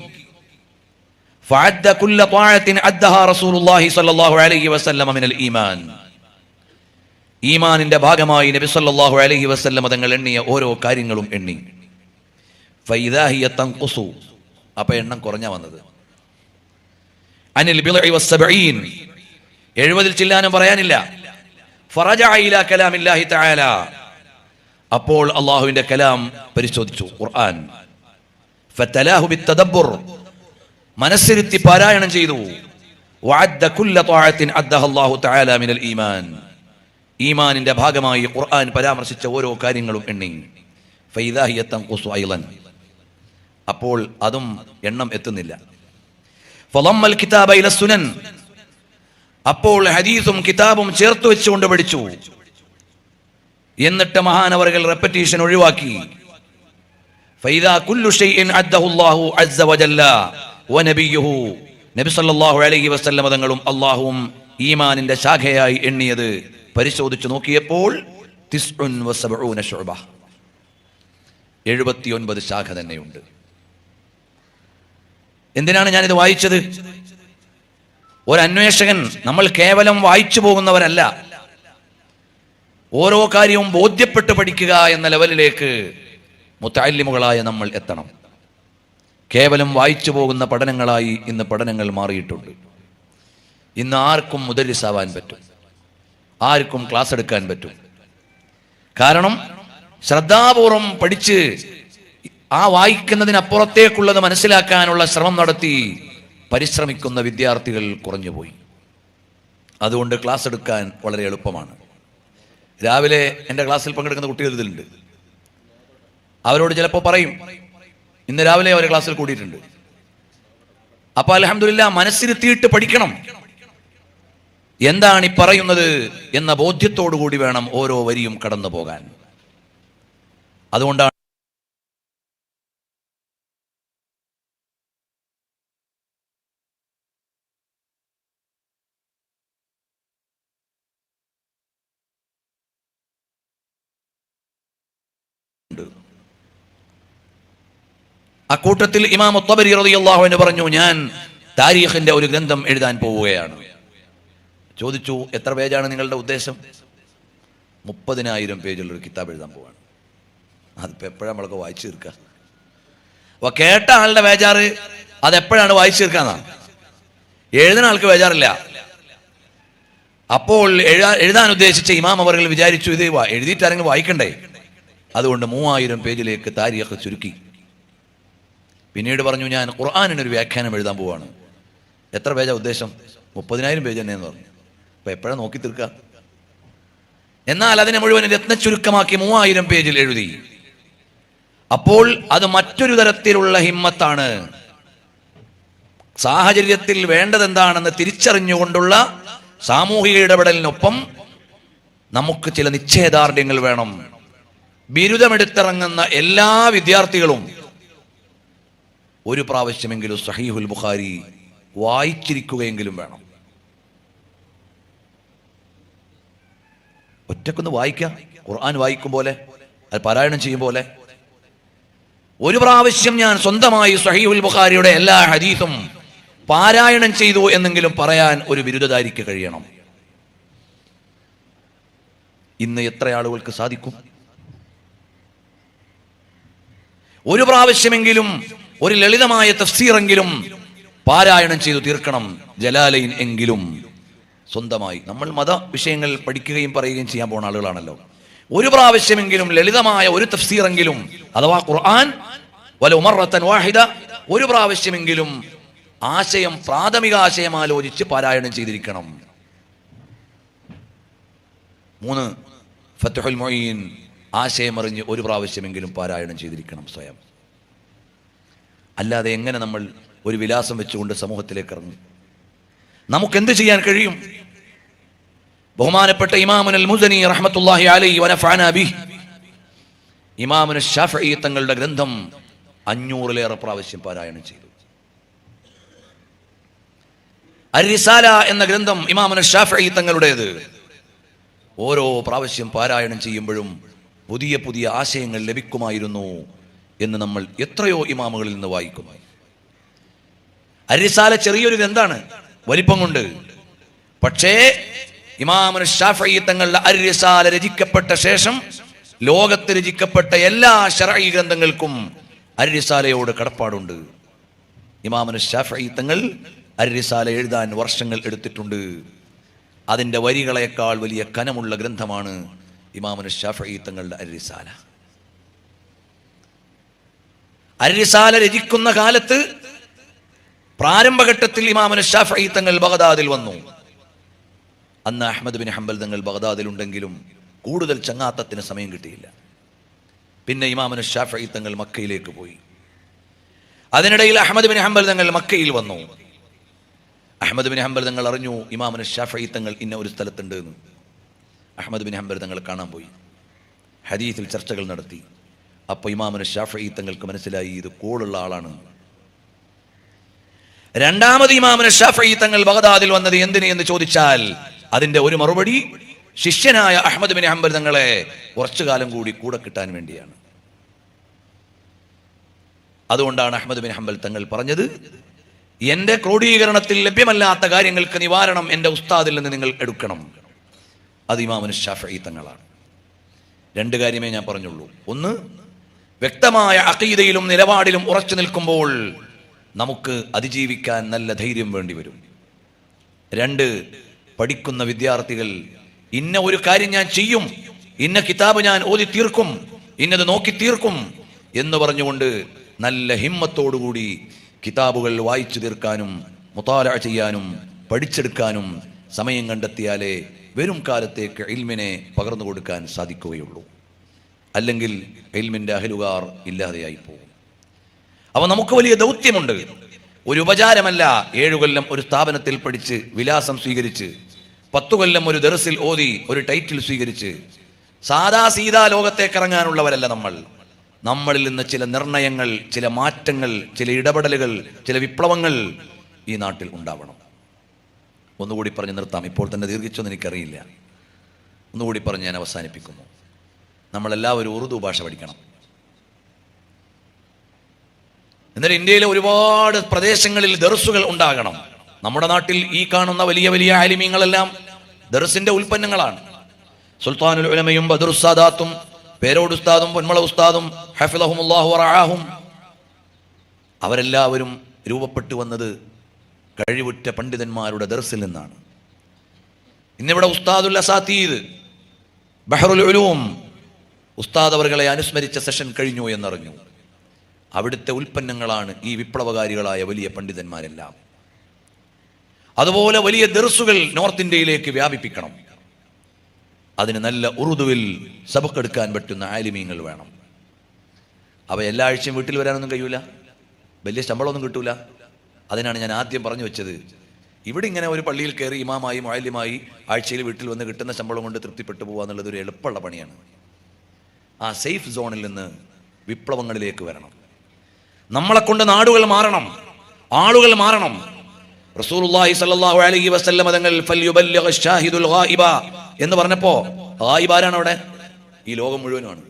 ഫഅദ്ദ കുല്ല ത്വഅത്തിൻ അദ്ദഹാ റസൂലുള്ളാഹി സ്വല്ലല്ലാഹു അലൈഹി വസല്ലം മിനൽ ഈമാൻ, ഈമാനിന്റെ ഭാഗമായി നബി സല്ലല്ലാഹു അലൈഹി വസല്ലം തങ്ങൾ എണ്ണിയ ഓരോ കാര്യങ്ങളും എണ്ണി. ഫഇദാ ഹിയ തൻഖുസു, അപ്പോൾ എണ്ണം കുറഞ്ഞാ വന്നത്. അനിൽ ബിദ്ഇ വസ്സബഈൻ, 70-ൽ ചില്ലാനും പറയാനില്ല. ഫറജഅ ഇലാ കലാമില്ലാഹി തആല, അപ്പോൾ അല്ലാഹുവിന്റെ കലാം പരിശോധിച്ചു, ഖുർആൻ. ഫതലാഹു ബിത്തദബ്ബുർ, മനസ്സിരുത്തി പാരായണം ചെയ്തു. വഅദ്ദ കുല്ല ത്വഅത്തിൻ അദ്ദഹ അല്ലാഹു തആല മിനൽ ഈമാൻ, ഈമാനിന്റെ ഭാഗമായി ഖുർആൻ പരാമർശിച്ച ഓരോ കാര്യങ്ങളും എണ്ണി. ഫഇദാ ഹിയ തൻഖുസു അയ്ളൻ, അപ്പോൾ അതും എണ്ണം എത്തുന്നില്ല. ഫളമ്മൽ കിതാബ ഇല സുനൻ, അപ്പോൾ ഹദീസും കിതാബും ചേർത്ത് വെച്ചുകൊണ്ട് പഠിച്ചു. എന്നിട്ട് മഹാനവറുകൾ റെപ്പറ്റീഷൻ ഒഴിവാക്കി. ഫഇദാ കുല്ലു ഷൈഇൻ അദ്ദഹു അല്ലാഹു അസ്സ വജല്ല വനബിയുഹു, നബി സല്ലല്ലാഹു അലൈഹി വസല്ലം തങ്ങളും അല്ലാഹുവും ഈമാനിന്റെ ശാഖയായി എണ്ണിയത് പരിശോധിച്ചു നോക്കിയപ്പോൾ 79 ശുഅബ, 79 ശാഖ തന്നെയുണ്ട്. എന്തിനാണ് ഞാനിത് വായിച്ചത്? ഒരു അന്വേഷകൻ, നമ്മൾ കേവലം വായിച്ചു പോകുന്നവരല്ല, ഓരോ കാര്യവും ബോധ്യപ്പെട്ട് പഠിക്കുക എന്ന ലെവലിലേക്ക് മുതഅല്ലിമുകളായ നമ്മൾ എത്തണം. കേവലം വായിച്ചു പോകുന്ന പഠനങ്ങളായി ഇന്ന് പഠനങ്ങൾ മാറിയിട്ടുണ്ട്. ഇന്ന് ആർക്കും മുദരിസാവാൻ പറ്റും, ആർക്കും ക്ലാസ് എടുക്കാൻ പറ്റും. കാരണം ശ്രദ്ധാപൂർവം പഠിച്ച് ആ വായിക്കുന്നതിനപ്പുറത്തേക്കുള്ളത് മനസ്സിലാക്കാനുള്ള ശ്രമം നടത്തി പരിശ്രമിക്കുന്ന വിദ്യാർത്ഥികൾ കുറഞ്ഞുപോയി. അതുകൊണ്ട് ക്ലാസ് എടുക്കാൻ വളരെ എളുപ്പമാണ്. രാവിലെ എൻ്റെ ക്ലാസ്സിൽ പങ്കെടുക്കുന്ന കുട്ടികൾ ഇതിലുണ്ട്. അവരോട് ചിലപ്പോൾ പറയും, ഇന്ന് രാവിലെ അവർ ക്ലാസ്സിൽ കൂടിയിട്ടുണ്ട്. അപ്പൊ അൽഹംദുലില്ലാ, മനസ്സിരുത്തിയിട്ട് പഠിക്കണം. എന്താണ് ഈ പറയുന്നത് എന്ന ബോധ്യത്തോടു കൂടി വേണം ഓരോ വരിയും കടന്നു പോകാൻ. അതുകൊണ്ടാണ് അക്കൂട്ടത്തിൽ ഇമാം തബരി റളിയല്ലാഹു അൻഹു പറഞ്ഞു, ഞാൻ താരീഖിന്റെ ഒരു ഗ്രന്ഥം എഴുതാൻ പോവുകയാണ്. ചോദിച്ചു, എത്ര പേജാണ് നിങ്ങളുടെ ഉദ്ദേശം? 30,000 പേജുള്ള ഒരു കിതാബ് എഴുതാൻ പോവാണ്. അതിപ്പോ എപ്പോഴാണ് നമ്മളൊക്കെ വായിച്ചു തീർക്കുക? അപ്പൊ കേട്ട ആളുടെ ബേജാറ് അതെപ്പോഴാണ് വായിച്ചു തീർക്കാന്നാണ്. എഴുതുന്ന ആൾക്ക് ബേജാറില്ല. അപ്പോൾ എഴുതാൻ ഉദ്ദേശിച്ച ഇമാം അവർ വിചാരിച്ചു, ഇത് എഴുതിയിട്ട് ആരെങ്കിലും വായിക്കണ്ടേ? അതുകൊണ്ട് 3000 പേജിലേക്ക് താരീഖ് ചുരുക്കി. പിന്നീട് പറഞ്ഞു, ഞാൻ ഖുർആനിനൊരു വ്യാഖ്യാനം എഴുതാൻ പോവാണ്. എത്ര പേജാ ഉദ്ദേശം? 30,000 പേജ് തന്നെയെന്ന് പറഞ്ഞു. അപ്പൊ എപ്പോഴാണ് നോക്കി തീർക്കുക? എന്നാൽ അതിനെ മുഴുവൻ രത്ന ചുരുക്കമാക്കി 3000 പേജിൽ എഴുതി. അപ്പോൾ അത് മറ്റൊരു തരത്തിലുള്ള ഹിമ്മത്താണ്. സാഹചര്യത്തിൽ വേണ്ടതെന്താണെന്ന് തിരിച്ചറിഞ്ഞുകൊണ്ടുള്ള സാമൂഹിക ഇടപെടലിനൊപ്പം നമുക്ക് ചില നിശ്ചയദാർഢ്യങ്ങൾ വേണം. ബിരുദമെടുത്തിറങ്ങുന്ന എല്ലാ വിദ്യാർത്ഥികളും ഒരു പ്രാവശ്യമെങ്കിലും സഹീഹുൽ ബുഖാരി വായിച്ചിരിക്കുകയെങ്കിലും വേണം. ഒറ്റക്കൊന്ന് വായിക്കാം, ഖുർആൻ വായിക്കും പോലെ, അത് പാരായണം ചെയ്യും പോലെ. ഒരു പ്രാവശ്യം ഞാൻ സ്വന്തമായി സഹീഹുൽ ബുഖാരിയുടെ എല്ലാ ഹദീസും പാരായണം ചെയ്തു എന്നെങ്കിലും പറയാൻ ഒരു ബിരുദധാരിക്ക് കഴിയണം. ഇന്ന് എത്ര ആളുകൾക്ക് സാധിക്കും? ഒരു പ്രാവശ്യമെങ്കിലും ഒരു ലളിതമായ തഫ്സീറെങ്കിലും പാരായണം ചെയ്തു തീർക്കണം. ജലാലൈൻ എങ്കിലും സ്വന്തമായി. നമ്മൾ മത വിഷയങ്ങൾ പഠിക്കുകയും പറയുകയും ചെയ്യാൻ പോകുന്ന ആളുകളാണല്ലോ. ഒരു പ്രാവശ്യമെങ്കിലും ലളിതമായ ഒരു തഫ്സീറെങ്കിലും, അഥവാ ഖുർആൻ വലൗ മറത്തൻ വാഹിദ, ഒരു പ്രാവശ്യമെങ്കിലും ആശയം, പ്രാഥമിക ആശയം ആലോചിച്ച് പാരായണം ചെയ്തിരിക്കണം. 3 ഫത്ഹുൽ മുഈൻ ആശയമറിഞ്ഞ് ഒരു പ്രാവശ്യമെങ്കിലും പാരായണം ചെയ്തിരിക്കണം സ്വയം. അല്ലാതെ എങ്ങനെ നമ്മൾ ഒരു വിലാസം വെച്ചുകൊണ്ട് സമൂഹത്തിലേക്ക് ഇറങ്ങും? നമുക്കെന്ത് ചെയ്യാൻ കഴിയും? ബഹുമാനപ്പെട്ട ഇമാമുൽ മുസനി റഹ്മത്തുള്ളാഹി അലൈഹി വനഫഅനാ ബിഹി, ഇമാമുൽ ശാഫിഈ തങ്ങളുടെ ഗ്രന്ഥം 500-ലേറെ പ്രാവശ്യം പാരായണം ചെയ്തു. അർ-റിസാല എന്ന ഗ്രന്ഥം ഇമാമുൽ ശാഫിഈ തങ്ങളുടേത്. ഓരോ പ്രാവശ്യം പാരായണം ചെയ്യുമ്പോഴും പുതിയ പുതിയ ആശയങ്ങൾ ലഭിക്കുമായിരുന്നു എന്ന് നമ്മൾ എത്രയോ ഇമാമുകളിൽ നിന്ന് വായിക്കുന്നു. അർ-റിസാല ചെറിയൊരു ഗ്രന്ഥാണ് വലിപ്പം കൊണ്ട്. പക്ഷേ ഇമാമുൽ ശാഫിഈ തങ്ങളുടെ അർ-റിസാല രചിക്കപ്പെട്ട ശേഷം ലോകത്ത് രചിക്കപ്പെട്ട എല്ലാ ശർഈ ഗ്രന്ഥങ്ങൾക്കും അർ-റിസാലയോട് കടപ്പാടുണ്ട്. ഇമാമുൽ ശാഫിഈ തങ്ങൾ അർ-റിസാല എഴുതാൻ വർഷങ്ങൾ എടുത്തിട്ടുണ്ട്. അതിൻ്റെ വരികളെക്കാൾ വലിയ കനമുള്ള ഗ്രന്ഥമാണ് ഇമാമുൽ ശാഫിഈ തങ്ങളുടെ അർ-റിസാല. അർ-റിസാല രചിക്കുന്ന കാലത്ത് പ്രാരംഭഘട്ടത്തിൽ ഇമാമുൽ ശാഫിഈ തങ്ങൾ ബഗ്ദാദിൽ വന്നു. അന്ന് അഹ്മദ് ബിൻ ഹംബൽ തങ്ങൾ ബഗ്ദാദിലുണ്ടെങ്കിലും കൂടുതൽ ചങ്ങാത്തത്തിന് സമയം കിട്ടിയില്ല. പിന്നെ ഇമാമുൽ ശാഫിഈ തങ്ങൾ മക്കയിലേക്ക് പോയി. അതിനിടയിൽ അഹ്മദ് ബിൻ ഹംബൽ തങ്ങൾ മക്കയിൽ വന്നു. അഹ്മദ് ബിൻ ഹംബൽ തങ്ങൾ അറിഞ്ഞു ഇമാമുൽ ശാഫിഈ തങ്ങൾ ഇന്ന ഒരു സ്ഥലത്തുണ്ട് എന്ന്. അഹ്മദ് ബിൻ ഹംബൽ തങ്ങൾ കാണാൻ പോയി. ഹദീസിൽ ചർച്ചകൾ നടത്തി. അപ്പോൾ ഇമാമുൽ ശാഫിഈ തങ്ങൾക്ക് മനസ്സിലായി ഇത് കോളുള്ള ആളാണ്. രണ്ടാമത് ഇമാമുൽ ശാഫിഈ തങ്ങൾ ബഗ്ദാദിൽ വന്നത് എന്തിന് എന്ന് ചോദിച്ചാൽ അതിന്റെ ഒരു മറുപടി ശിഷ്യനായ അഹ്മദ് ബിൻ ഹംബൽ തങ്ങളെ കുറച്ചു കാലം കൂടി കൂടെ കിട്ടാൻ വേണ്ടിയാണ്. അതുകൊണ്ടാണ് അഹ്മദ് ബിൻ ഹംബൽ തങ്ങൾ പറഞ്ഞത്, എന്റെ ക്രോഡീകരണത്തിൽ ലഭ്യമല്ലാത്ത കാര്യങ്ങൾക്ക് നിവാരണം എന്റെ ഉസ്താദിൽ നിന്ന് നിങ്ങൾ എടുക്കണം. അത് ഇമാമുൽ ശാഫിഈ തങ്ങളാണ്. 2 കാര്യമേ ഞാൻ പറഞ്ഞുള്ളൂ. ഒന്ന്, വ്യക്തമായ അഖീദയിലും നിലപാടിലും ഉറച്ചു നിൽക്കുമ്പോൾ നമുക്ക് അതിജീവിക്കാൻ നല്ല ധൈര്യം വേണ്ടി വരും. 2, പഠിക്കുന്ന വിദ്യാർത്ഥികൾ ഇന്ന ഒരു കാര്യം ഞാൻ ചെയ്യും, ഇന്ന കിതാബ് ഞാൻ ഓതി തീർക്കും, ഇന്നത് നോക്കി തീർക്കും എന്ന് പറഞ്ഞുകൊണ്ട് നല്ല ഹിമ്മത്തോടുകൂടി കിതാബുകൾ വായിച്ചു തീർക്കാനും മുതാലഅ ചെയ്യാനും പഠിച്ചെടുക്കാനും സമയം കണ്ടെത്തിയാലേ വരും കാലത്തേക്ക് ഇൽമിനെ പകർന്നു കൊടുക്കാൻ സാധിക്കുകയുള്ളൂ. അല്ലെങ്കിൽ ഇൽമിൻ്റെ അഹലുകാർ ഇല്ലാതെയായി പോകും. അപ്പോൾ നമുക്ക് വലിയ ദൗത്യമുണ്ട്. ഒരു ഉപചാരമല്ല 7 കൊല്ലം ഒരു സ്ഥാപനത്തിൽ പഠിച്ച് വിലാസം സ്വീകരിച്ച് 10 കൊല്ലം ഒരു ദർസിൽ ഓതി ഒരു ടൈറ്റിൽ സ്വീകരിച്ച് സാദാ സീതാ ലോകത്തേക്ക് ഇറങ്ങാനുള്ളവരല്ല നമ്മൾ. നമ്മളിൽ നിന്ന് ചില നിർണയങ്ങൾ, ചില മാറ്റങ്ങൾ, ചില ഇടപെടലുകൾ, ചില വിപ്ലവങ്ങൾ ഈ നാട്ടിൽ ഉണ്ടാവണം. ഒന്നുകൂടി പറഞ്ഞ് നിർത്താം. ഇപ്പോൾ തന്നെ ദീർഘിച്ചൊന്നും എനിക്കറിയില്ല. ഒന്നുകൂടി പറഞ്ഞ് ഞാൻ അവസാനിപ്പിക്കുന്നു. നമ്മളെല്ലാവരും ഉറുദു ഭാഷ പഠിക്കണം. എന്നാൽ ഇന്ത്യയിലെ ഒരുപാട് പ്രദേശങ്ങളിൽ ദർസുകൾ ഉണ്ടാകണം. നമ്മുടെ നാട്ടിൽ ഈ കാണുന്ന വലിയ വലിയ ആലിമീങ്ങളെല്ലാം ദർസിന്റെ ഉൽപ്പന്നങ്ങളാണ്. സുൽത്താനുൽ ഉലമയും ബദറുസ്സാദാത്തും പേരോട് ഉസ്താദും പൊന്മള ഉസ്താദും ഹഫിളഹുമുല്ലാഹു വറആഹും അവരെല്ലാവരും രൂപപ്പെട്ടു വന്നത് കഴിവുറ്റ പണ്ഡിതന്മാരുടെ ദർസിൽ നിന്നാണ്. ഇന്നിവിടെ ഉസ്താദുൽ അസാതീദ് ബഹറുൽ ഉലൂം ഉസ്താദ് അവരുകളെ അനുസ്മരിച്ച സെഷൻ കഴിഞ്ഞു എന്നറിഞ്ഞു. അവിടുത്തെ ഉൽപ്പന്നങ്ങളാണ് ഈ വിപ്ലവകാരികളായ വലിയ പണ്ഡിതന്മാരെല്ലാം. അതുപോലെ വലിയ ദർസുകൾ നോർത്ത് ഇന്ത്യയിലേക്ക് വ്യാപിപ്പിക്കണം. അതിന് നല്ല ഉറുദുവിൽ സബക്കെടുക്കാൻ പറ്റുന്ന ആലിമീങ്ങൾ വേണം. അവ എല്ലാ ആഴ്ചയും വീട്ടിൽ വരാനൊന്നും കഴിയൂല, വലിയ ശമ്പളമൊന്നും കിട്ടൂല. അതിനാണ് ഞാൻ ആദ്യം പറഞ്ഞു വെച്ചത്, ഇവിടെ ഇങ്ങനെ ഒരു പള്ളിയിൽ കയറി ഇമാമായി മുഅല്ലിമായി ആഴ്ചയിൽ വീട്ടിൽ വന്ന് കിട്ടുന്ന ശമ്പളം കൊണ്ട് തൃപ്തിപ്പെട്ടു പോകുക എന്നുള്ളത് ഒരു എളുപ്പമുള്ള പണിയാണ്. ആ സേഫ് സോണിൽ നിന്ന് വിപ്ലവങ്ങളിലേക്ക് വരണം. നമ്മളെ കൊണ്ട് നാടുകൾ മാറണം, ആളുകൾ മാറണം. റസൂലുള്ളാഹി സ്വല്ലല്ലാഹു അലൈഹി വസല്ലം തങ്ങൾ ഫൽയുബല്ലിഗ് അശ്ശാഹിദുൽ ഗായിബ എന്ന് പറഞ്ഞപ്പോ ഗായിബ് ആരാണ് അവിടെ? ഈ ലോകം മുഴുവനുമാണ്.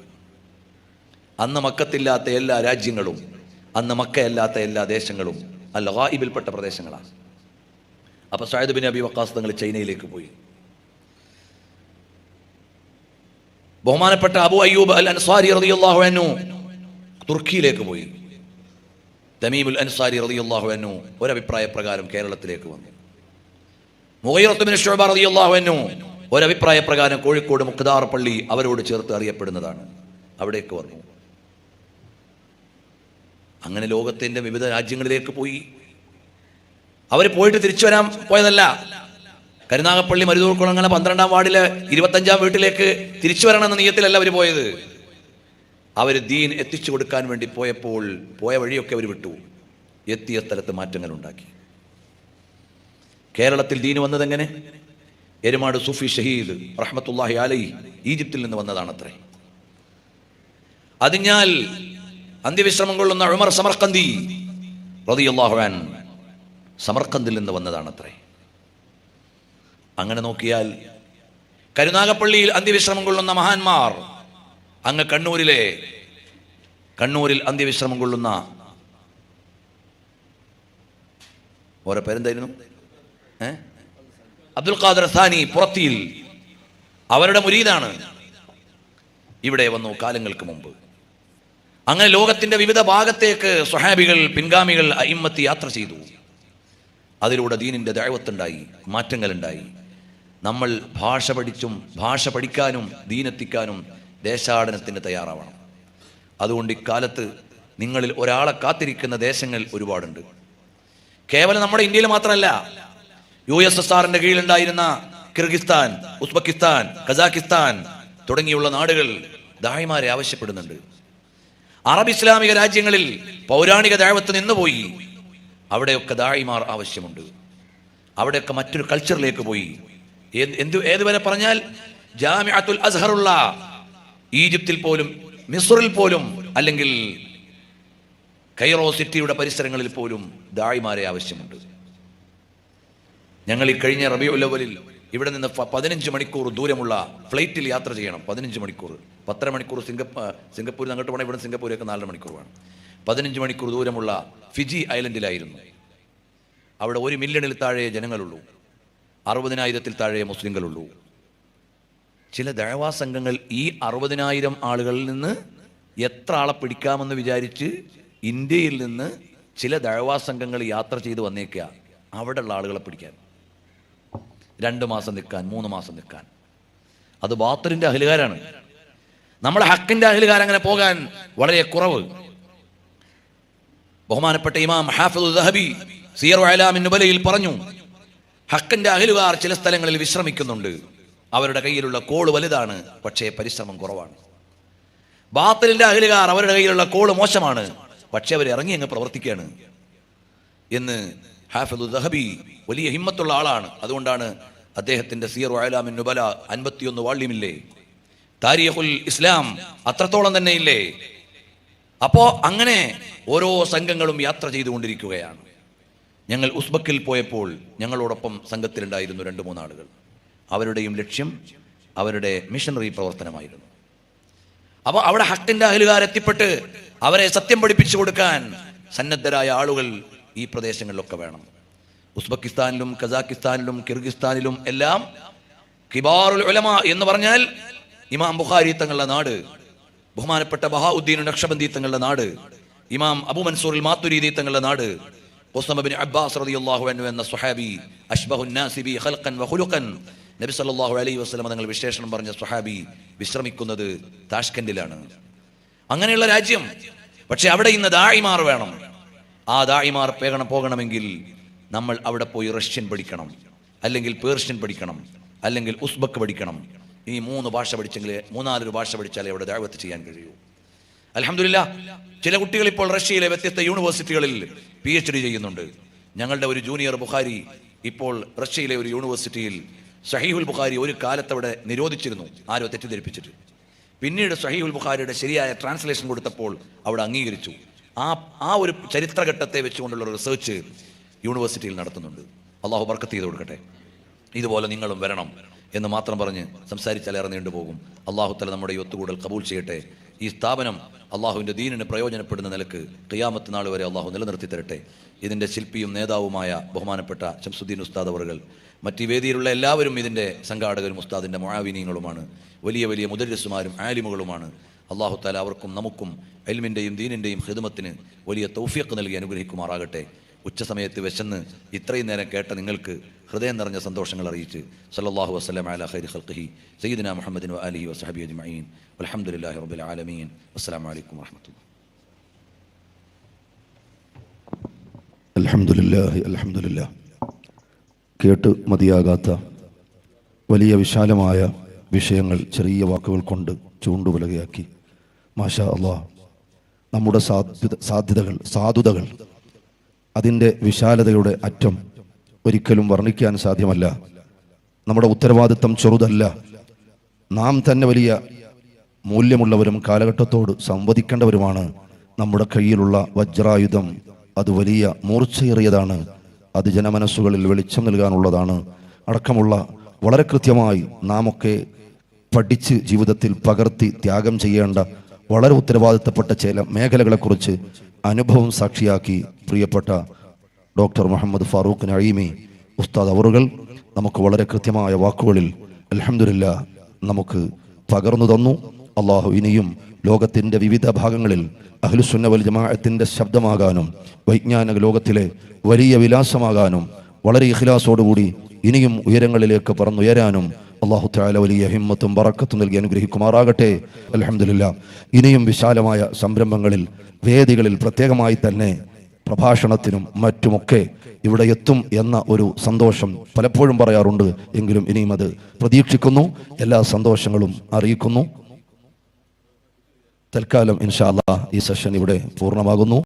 അന്ന് മക്കത്തില്ലാത്ത എല്ലാ രാജ്യങ്ങളും, അന്ന് മക്കയല്ലാത്ത എല്ലാ ദേശങ്ങളും അൽ ഗായിബിൽപ്പെട്ട പ്രദേശങ്ങളാണ്. അപ്പൊ സഅദ് ബിൻ അബി വഖാസ് തങ്ങൾ ചൈനയിലേക്ക് പോയി. ബഹുമാനപ്പെട്ട അബൂ അയ്യൂബ് അൽ അൻസാരി റളിയല്ലാഹു അൻഹു തുർക്കിയിലേക്ക് പോയി. തമീമുൽ അൻസാരി റളിയല്ലാഹു അൻഹു ഒരഭിപ്രായ പ്രകാരം കേരളത്തിലേക്ക് വന്നു. മുഗീറത്ത് ബിൻ ശുഅബ റളിയല്ലാഹു അൻഹു ഒരഭിപ്രായ പ്രകാരം കോഴിക്കോട് മുഖ്താർ പള്ളി അവരോട് ചേർത്ത് അറിയപ്പെടുന്നതാണ്, അവിടേക്ക് വന്നു. അങ്ങനെ ലോകത്തിന്റെ വിവിധ രാജ്യങ്ങളിലേക്ക് പോയി. അവർ പോയിട്ട് തിരിച്ചു വരാൻ പോയതല്ല, കരുനാഗപ്പള്ളി മരുതൂർക്കുളങ്ങര 12-ാം വാർഡിലെ 25-ാം വീട്ടിലേക്ക് തിരിച്ചു വരണമെന്ന നിയത്തിലല്ല അവർ പോയത്. അവർ ദീൻ എത്തിച്ചു കൊടുക്കാൻ വേണ്ടി പോയപ്പോൾ പോയ വഴിയൊക്കെ അവർ വിട്ടു, എത്തിയ സ്ഥലത്ത് മാറ്റങ്ങൾ ഉണ്ടാക്കി. കേരളത്തിൽ ദീൻ വന്നതെങ്ങനെ? എരുമാട് സൂഫി ഷഹീദ് റഹ്മത്തുള്ളാഹി അലൈഹി ഈജിപ്തിൽ നിന്ന് വന്നതാണത്രേ. അതിഞ്ഞാൽ അന്ത്യവിശ്രമം കൊള്ളുന്ന ഉമർ സമർഖന്ദി റളിയല്ലാഹു അൻഹു സമർഖന്ദിൽ നിന്ന് വന്നതാണത്രേ. അങ്ങനെ നോക്കിയാൽ കരുനാഗപ്പള്ളിയിൽ അന്ത്യവിശ്രമം കൊള്ളുന്ന മഹാന്മാർ അങ്ങ് കണ്ണൂരിൽ അന്ത്യവിശ്രമം കൊള്ളുന്ന ഓരോ പേരെന്തായിരുന്നു? അബ്ദുൽ ഖാദർ സാനി പുറത്തിയിൽ, അവരുടെ മുരീദാണ്. ഇവിടെ വന്നു കാലങ്ങൾക്ക് മുമ്പ്. അങ്ങനെ ലോകത്തിന്റെ വിവിധ ഭാഗത്തേക്ക് സ്വഹാബികൾ, പിൻഗാമികൾ, അയിമ്മത്ത് യാത്ര ചെയ്തു. അതിലൂടെ ദീനിന്റെ ദഅവത്തുണ്ടായി, മാറ്റങ്ങളുണ്ടായി. നമ്മൾ ഭാഷ പഠിക്കാനും ദീനെത്തിക്കാനും ദേശാടനത്തിന് തയ്യാറാവണം. അതുകൊണ്ട് ഇക്കാലത്ത് നിങ്ങളിൽ ഒരാളെ കാത്തിരിക്കുന്ന ദേശങ്ങൾ ഒരുപാടുണ്ട്. കേവലം നമ്മുടെ ഇന്ത്യയിൽ മാത്രമല്ല, USSRന്റെ കീഴിലുണ്ടായിരുന്ന കിർഗിസ്ഥാൻ, ഉസ്ബെക്കിസ്ഥാൻ, കസാക്കിസ്ഥാൻ തുടങ്ങിയുള്ള നാടുകൾ ദായിമാരെ ആവശ്യപ്പെടുന്നുണ്ട്. അറബ് ഇസ്ലാമിക രാജ്യങ്ങളിൽ പൗരാണിക ദഅവത്ത് നിന്നുപോയി. അവിടെയൊക്കെ ദായിമാർ ആവശ്യമുണ്ട്. അവിടെയൊക്കെ മറ്റൊരു കൾച്ചറിലേക്ക് പോയി. ഏതുവരെ പറഞ്ഞാൽ ജാമിഅത്തുൽ അസ്ഹറുള്ള ഈജിപ്തിൽ പോലും, മിസ്റിൽ പോലും, അല്ലെങ്കിൽ കൈറോ സിറ്റിയുടെ പരിസരങ്ങളിൽ പോലും ദായിമാരെ ആവശ്യമുണ്ട്. ഞങ്ങൾ ഈ കഴിഞ്ഞ റബീഉൽ അവ്വലിൽ ഇവിടെ നിന്ന് 15 മണിക്കൂർ ദൂരമുള്ള ഫ്ലൈറ്റിൽ യാത്ര ചെയ്യണം. 15 മണിക്കൂർ, 10 മണിക്കൂർ സിംഗപ്പൂരിൽ അങ്ങോട്ട് പോകണം. ഇവിടെ സിംഗപ്പൂരൊക്കെ 4 മണിക്കൂർ വേണം. 15 മണിക്കൂർ ദൂരമുള്ള ഫിജി ഐലൻഡിലായിരുന്നു. അവിടെ 1 മില്യണിൽ താഴെ ജനങ്ങളുള്ളൂ, 60,000-ൽ താഴെ മുസ്ലിങ്ങളുള്ളൂ. ചില ദഅവാ സംഘങ്ങൾ ഈ 60,000 ആളുകളിൽ നിന്ന് എത്ര ആളെ പിടിക്കാമെന്ന് വിചാരിച്ച് ഇന്ത്യയിൽ നിന്ന് ചില ദഅവാ സംഘങ്ങൾ യാത്ര ചെയ്ത് വന്നേക്കുക അവിടെയുള്ള ആളുകളെ പിടിക്കാൻ. 2 മാസം നിൽക്കാൻ, 3 മാസം നിൽക്കാൻ. അത് ബാത്തിലിന്റെ അഹ്ലുകാരാണ്. നമ്മുടെ ഹക്കിന്റെ അഹ്ലുകാരങ്ങനെ പോകാൻ വളരെ കുറവ്. ബഹുമാനപ്പെട്ട ഇമാം ഹാഫിദ് ദഹബി സിയർ അലാമിൻ നുബലയിൽ പറഞ്ഞു, ഹക്കിന്റെ അഹ്ലുകാർ ചില സ്ഥലങ്ങളിൽ വിശ്രമിക്കുന്നുണ്ട്. അവരുടെ കയ്യിലുള്ള കോള് വലുതാണ്, പക്ഷേ പരിശ്രമം കുറവാണ്. ബാത്തിലിന്റെ അഹ്ലുകാർ അവരുടെ കയ്യിലുള്ള കോള് മോശമാണ്, പക്ഷെ അവർ ഇറങ്ങി അങ്ങ് പ്രവർത്തിക്കുകയാണ് എന്ന് ഹാഫിദ് ദഹബി വലിയ ഹിമ്മത്തുള്ള ആളാണ്. അതുകൊണ്ടാണ് അദ്ദേഹത്തിന്റെ സിയർ അലാമിൻ നുബല 51 വാള്യമില്ലേ, താരീഖുൽ ഇസ്ലാം അത്രത്തോളം തന്നെ ഇല്ലേ. അപ്പോ അങ്ങനെ ഓരോ സംഘങ്ങളും യാത്ര ചെയ്തുകൊണ്ടിരിക്കുകയാണ്. ഞങ്ങൾ ഉസ്ബക്കിൽ പോയപ്പോൾ ഞങ്ങളോടൊപ്പം സംഘത്തിലുണ്ടായിരുന്നു 2-3 ആളുകൾ. അവരുടെയും ലക്ഷ്യം അവരുടെ മിഷണറി പ്രവർത്തനമായിരുന്നു. അപ്പോൾ അവിടെ ഹക്കിന്റെ അഹ്ലുകാരെത്തിപ്പെട്ട് അവരെ സത്യം പഠിപ്പിച്ചു കൊടുക്കാൻ സന്നദ്ധരായ ആളുകൾ ഈ പ്രദേശങ്ങളിലൊക്കെ വേണം. ഉസ്ബെക്കിസ്ഥാനിലും കസാക്കിസ്ഥാനിലും കിർഗിസ്ഥാനിലും എല്ലാം കിബാറുൽ ഉലമ എന്ന് പറഞ്ഞാൽ ഇമാം ബുഖാരി തങ്ങളുടെ നാട്, ബഹുമാനപ്പെട്ട ബഹാഉദ്ദീൻ നഖ്ശബന്ദി തങ്ങളുടെ നാട്, ഇമാം അബൂ മൻസൂർ മാതുരീദി തങ്ങളുടെ നാട്, ഉസ്മ ഇബ്നു അബ്ബാസ് റളിയല്ലാഹു അൻഹു എന്ന സ്വഹാബി, അഷ്ബഹുൻ നാസി ബി ഖൽഖൻ വ ഖുലുഖൻ, നബി സല്ലല്ലാഹു അലൈഹി വസല്ലം തങ്ങൾ വിശേഷണം പറഞ്ഞ സ്വഹാബി വിശ്രമിക്കുന്നത് താഷ്കന്റിലാണ്. അങ്ങനെയുള്ള രാജ്യം. പക്ഷെ അവിടെ ഇന്ന് ദാഇമാർ വേണം. ആ ദാഇമാർ പോകണമെങ്കിൽ നമ്മൾ അവിടെ പോയി റഷ്യൻ പഠിക്കണം, അല്ലെങ്കിൽ പേർഷ്യൻ പഠിക്കണം, അല്ലെങ്കിൽ ഉസ്ബക്ക് പഠിക്കണം. ഈ 3 ഭാഷ പഠിച്ചെങ്കിൽ 3-4 ഭാഷ പഠിച്ചാലേ അവിടെ ദഅവത്ത് ചെയ്യാൻ കഴിയൂ. അൽഹംദുലില്ലാഹ് ചില കുട്ടികൾ ഇപ്പോൾ റഷ്യയിലെ വ്യത്യസ്ത യൂണിവേഴ്സിറ്റികളിൽ PhD ചെയ്യുന്നുണ്ട്. ഞങ്ങളുടെ ഒരു ജൂനിയർ ബുഖാരി ഇപ്പോൾ റഷ്യയിലെ ഒരു യൂണിവേഴ്സിറ്റിയിൽ സഹീഹുൽ ബുഖാരി ഒരു കാലത്തവിടെ നിരോധിച്ചിരുന്നു, ആരോ തെറ്റിദ്ധരിപ്പിച്ചിട്ട്. പിന്നീട് സഹീഹുൽ ബുഖാരിയുടെ ശരിയായ ട്രാൻസ്ലേഷൻ കൊടുത്തപ്പോൾ അവിടെ അംഗീകരിച്ചു. ആ ഒരു ചരിത്രഘട്ടത്തെ വെച്ചുകൊണ്ടുള്ള റിസർച്ച് യൂണിവേഴ്സിറ്റിയിൽ നടത്തുന്നുണ്ട്. അള്ളാഹു ബർക്കത്ത് ചെയ്ത് കൊടുക്കട്ടെ. ഇതുപോലെ നിങ്ങളും വരണം എന്ന് മാത്രം പറഞ്ഞ് സംസാരിച്ചാൽ ഏറെ നീണ്ടുപോകും. അള്ളാഹു തആല നമ്മുടെ ഈ ഒത്തുകൂടൽ കബൂൽ ചെയ്യട്ടെ. ഈ സ്ഥാപനം അള്ളാഹുവിൻ്റെ ദീനിന് പ്രയോജനപ്പെടുന്ന നിലക്ക് ഖിയാമത്ത് നാൾ വരെ അള്ളാഹു നിലനിർത്തി തരട്ടെ. ഇതിൻ്റെ ശില്പിയും നേതാവുമായ ബഹുമാനപ്പെട്ട ശംസുദ്ദീൻ ഉസ്താദ് അവറുകൾ, മറ്റ് വേദിയിലുള്ള എല്ലാവരും ഇതിൻ്റെ സംഘാടകരും ഉസ്താദിൻ്റെ മുആവിനീങ്ങളുമാണ്. വലിയ വലിയ മുദരിസുമാരും ആലിമുകളുമാണ്. അള്ളാഹു തആല അവർക്കും നമുക്കും ഇൽമിൻ്റെയും ദീനിൻ്റെയും ഖിദ്മത്തിന് വലിയ തൗഫീഖ് നൽകി അനുഗ്രഹിക്കുമാറാകട്ടെ. ഉച്ചസമയത്ത് വിശന്ന് ഇത്രയും നേരം കേട്ട നിങ്ങൾക്ക് ഹൃദയം നിറഞ്ഞ സന്തോഷങ്ങൾ അറിയിച്ച് സല്ലല്ലാഹു വസല്ലം അലാ ഖൈരി ഖൽഖിഹി സയ്യിദിനാ മുഹമ്മദിൻ വ ആലിഹി വസഹബിഹി അജ്മഈൻ വൽഹംദുലില്ലാഹി റബ്ബിൽ ആലമീൻ. അസ്സലാമു അലൈക്കും വറഹ്മത്തുള്ളാഹി. അൽഹംദുലില്ലാഹി അൽഹംദുലില്ലാഹ്. കേട്ട് മതിയാകാത്ത വലിയ വിശാലമായ വിഷയങ്ങൾ ചെറിയ വാക്കുകൾ കൊണ്ട് ചൂണ്ടുപലകയാക്കി. മാഷാ അല്ലാഹ്, നമ്മുടെ സാധ്യതകൾ അതിൻ്റെ വിശാലതയുടെ അറ്റം ഒരിക്കലും വർണ്ണിക്കാൻ സാധ്യമല്ല. നമ്മുടെ ഉത്തരവാദിത്തം ചെറുതല്ല. നാം തന്നെ വലിയ മൂല്യമുള്ളവരും കാലഘട്ടത്തോട് സംവദിക്കേണ്ടവരുമാണ്. നമ്മുടെ കയ്യിലുള്ള വജ്രായുധം അത് വലിയ മൂർച്ചയേറിയതാണ്. അത് ജനമനസ്സുകളിൽ വെളിച്ചം നൽകാനുള്ളതാണ്. അടക്കമുള്ള വളരെ കൃത്യമായി നാമൊക്കെ പഠിച്ച് ജീവിതത്തിൽ പകർത്തി ത്യാഗം ചെയ്യേണ്ട വളരെ ഉത്തരവാദിത്തപ്പെട്ട ചില മേഖലകളെക്കുറിച്ച് അനുഭവം സാക്ഷിയാക്കി പ്രിയപ്പെട്ട ഡോക്ടർ മുഹമ്മദ് ഫാറൂഖ് നഈമി ഉസ്താദ് അവറുകൾ നമുക്ക് വളരെ കൃത്യമായ വാക്കുകളിൽ അൽഹംദുലില്ലാഹ് നമുക്ക് പകർന്നു തന്നു. അള്ളാഹു ഇനിയും ലോകത്തിൻ്റെ വിവിധ ഭാഗങ്ങളിൽ അഹ്ലുസുന്ന വൽ ജമാഅത്തിൻ്റെ ശബ്ദമാകാനും വൈജ്ഞാനിക ലോകത്തിലെ വലിയ വിലാസമാകാനും വളരെ ഇഖ്ലാസോടുകൂടി ഇനിയും ഉയരങ്ങളിലേക്ക് പറന്നുയരാനും അല്ലാഹു തആല വലിയ ഹിമ്മത്തും ബറക്കത്തും നൽകി അനുഗ്രഹിക്കുമാറാകട്ടെ. അൽഹംദുലില്ലാഹ് ഇനിയും വിശാലമായ സംരംഭങ്ങളിൽ വേദികളിൽ പ്രത്യേകമായി തന്നെ പ്രഭാഷണത്തിനും മറ്റുമൊക്കെ ഇവിടെ എത്തും എന്ന ഒരു സന്തോഷം പലപ്പോഴും പറയാറുണ്ട്. എങ്കിലും ഇനിയും അത് പ്രതീക്ഷിക്കുന്നു. എല്ലാ സന്തോഷങ്ങളും അറിയിക്കുന്നു. തൽക്കാലം ഇൻഷാ അല്ലാഹ് ഈ സെഷൻ ഇവിടെ പൂർണ്ണമാകുന്നു.